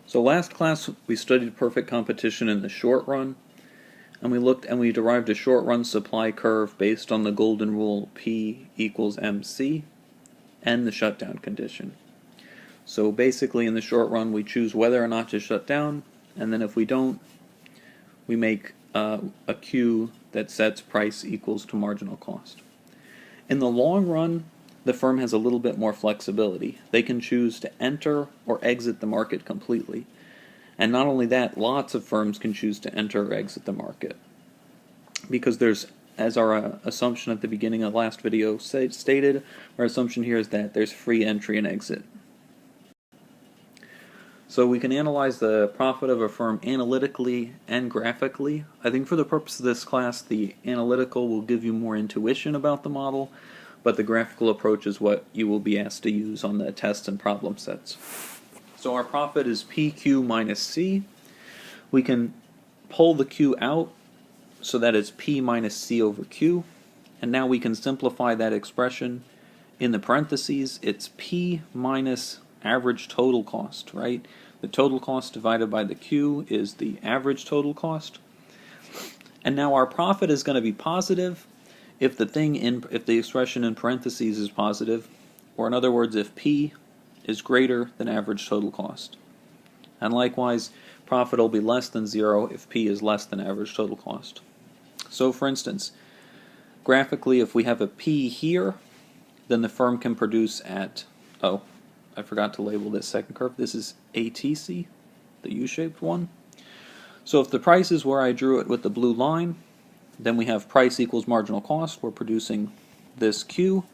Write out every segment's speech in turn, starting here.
So last class we studied perfect competition in the short run, and we derived a short run supply curve based on the golden rule P equals MC and the shutdown condition. So basically in the short run we choose whether or not to shut down, and then if we don't, we make a Q that sets price equals to marginal cost. In the long run, the firm has a little bit more flexibility. They can choose to enter or exit the market completely. And not only that, lots of firms can choose to enter or exit the market. Because there's, as our assumption at the beginning of the last video stated, our assumption here is that there's free entry and exit. So we can analyze the profit of a firm analytically and graphically. I think for the purpose of this class, the analytical will give you more intuition about the model, but the graphical approach is what you will be asked to use on the tests and problem sets. So our profit is PQ minus C. We can pull the Q out so that it's P minus C over Q, and now we can simplify that expression. In the parentheses, it's P minus average total cost, right? The total cost divided by the Q is the average total cost. And now our profit is going to be positive if the expression in parentheses is positive, or in other words, if P is greater than average total cost. And likewise, profit will be less than 0 if P is less than average total cost. So for instance, graphically, if we have a P here, then the firm can produce at, I forgot to label this second curve. This is ATC, the U-shaped one. So if the price is where I drew it with the blue line, then we have price equals marginal cost. We're producing this Q,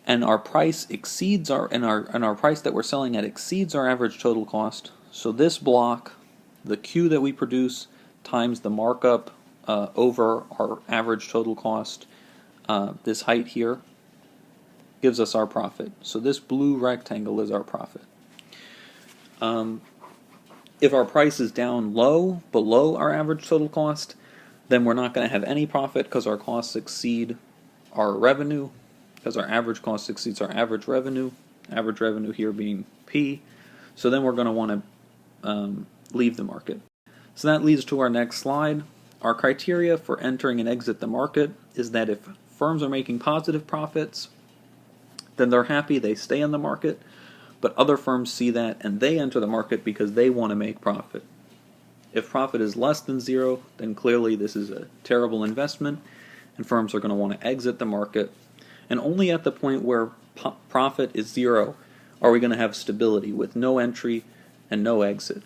and our price exceeds our price that we're selling at exceeds our average total cost. So this block, the Q that we produce times the markup over our average total cost, this height here, gives us our profit. So this blue rectangle is our profit. If our price is down low, below our average total cost, then we're not going to have any profit because our costs exceed our revenue, because our average cost exceeds our average revenue here being P. So then we're going to want to leave the market. So that leads to our next slide. Our criteria for entering and exit the market is that if firms are making positive profits, then they're happy, they stay in the market, but other firms see that and they enter the market because they want to make profit. If profit is less than 0, then clearly this is a terrible investment and firms are going to want to exit the market. And only at the point where profit is 0 are we going to have stability with no entry and no exit.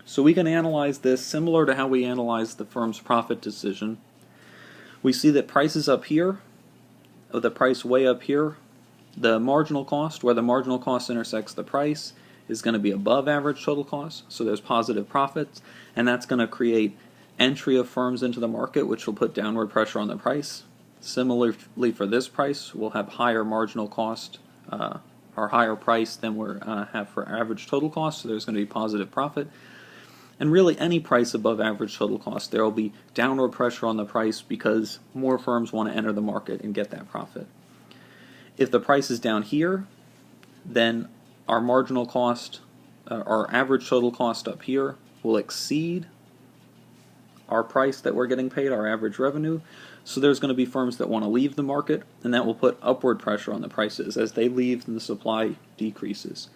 So we can analyze this similar to how we analyze the firm's profit decision. We see that price is up here, the price way up here, the marginal cost, where the marginal cost intersects the price, is going to be above average total cost, so there's positive profits, and that's going to create entry of firms into the market, which will put downward pressure on the price. Similarly for this price, we'll have higher marginal cost, or higher price than we have for average total cost, so there's going to be positive profit. And really any price above average total cost, there will be downward pressure on the price because more firms want to enter the market and get that profit. If the price is down here, then our marginal cost, our average total cost up here will exceed our price that we're getting paid, our average revenue. So there's going to be firms that want to leave the market, and that will put upward pressure on the prices. As they leave, and the supply decreases.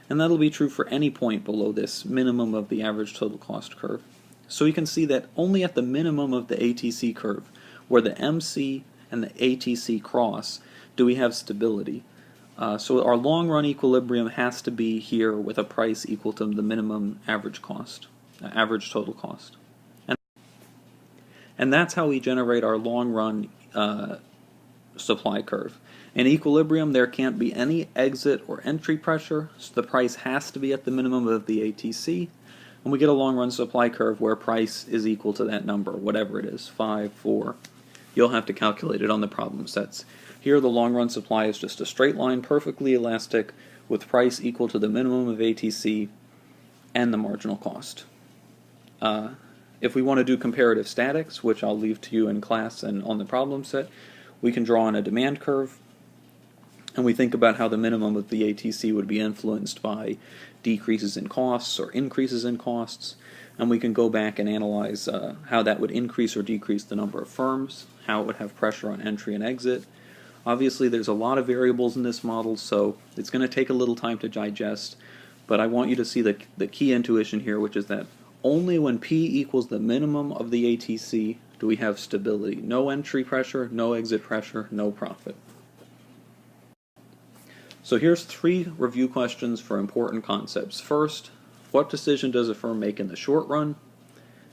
And that'll be true for any point below this minimum of the average total cost curve. So we can see that only at the minimum of the ATC curve, where the MC and the ATC cross, do we have stability. So our long-run equilibrium has to be here with a price equal to the minimum average cost, average total cost. And that's how we generate our long-run supply curve. In equilibrium, there can't be any exit or entry pressure, so the price has to be at the minimum of the ATC, and we get a long-run supply curve where price is equal to that number, whatever it is, 5, 4. You'll have to calculate it on the problem sets. Here the long-run supply is just a straight line, perfectly elastic, with price equal to the minimum of ATC and the marginal cost. If we want to do comparative statics, which I'll leave to you in class and on the problem set, we can draw on a demand curve, and we think about how the minimum of the ATC would be influenced by decreases in costs or increases in costs, and we can go back and analyze how that would increase or decrease the number of firms, how it would have pressure on entry and exit. Obviously, there's a lot of variables in this model, so it's going to take a little time to digest, but I want you to see the key intuition here, which is that only when P equals the minimum of the ATC do we have stability. No entry pressure, no exit pressure, no profit. So here's 3 review questions for important concepts. First, what decision does a firm make in the short run?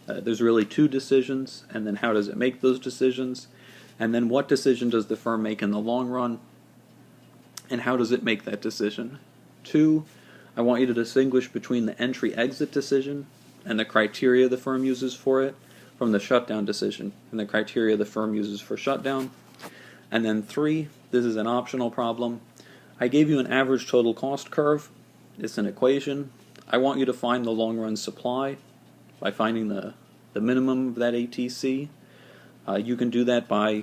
There's really 2 decisions, and then how does it make those decisions? And then what decision does the firm make in the long run, and how does it make that decision? 2, I want you to distinguish between the entry-exit decision and the criteria the firm uses for it from the shutdown decision and the criteria the firm uses for shutdown. And then 3, this is an optional problem. I gave you an average total cost curve. It's an equation. I want you to find the long-run supply by finding the minimum of that ATC. You can do that by,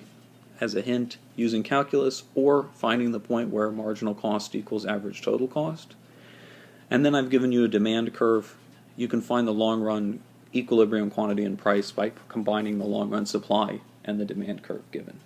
as a hint, using calculus or finding the point where marginal cost equals average total cost. And then I've given you a demand curve. You can find the long-run equilibrium quantity and price by combining the long-run supply and the demand curve given.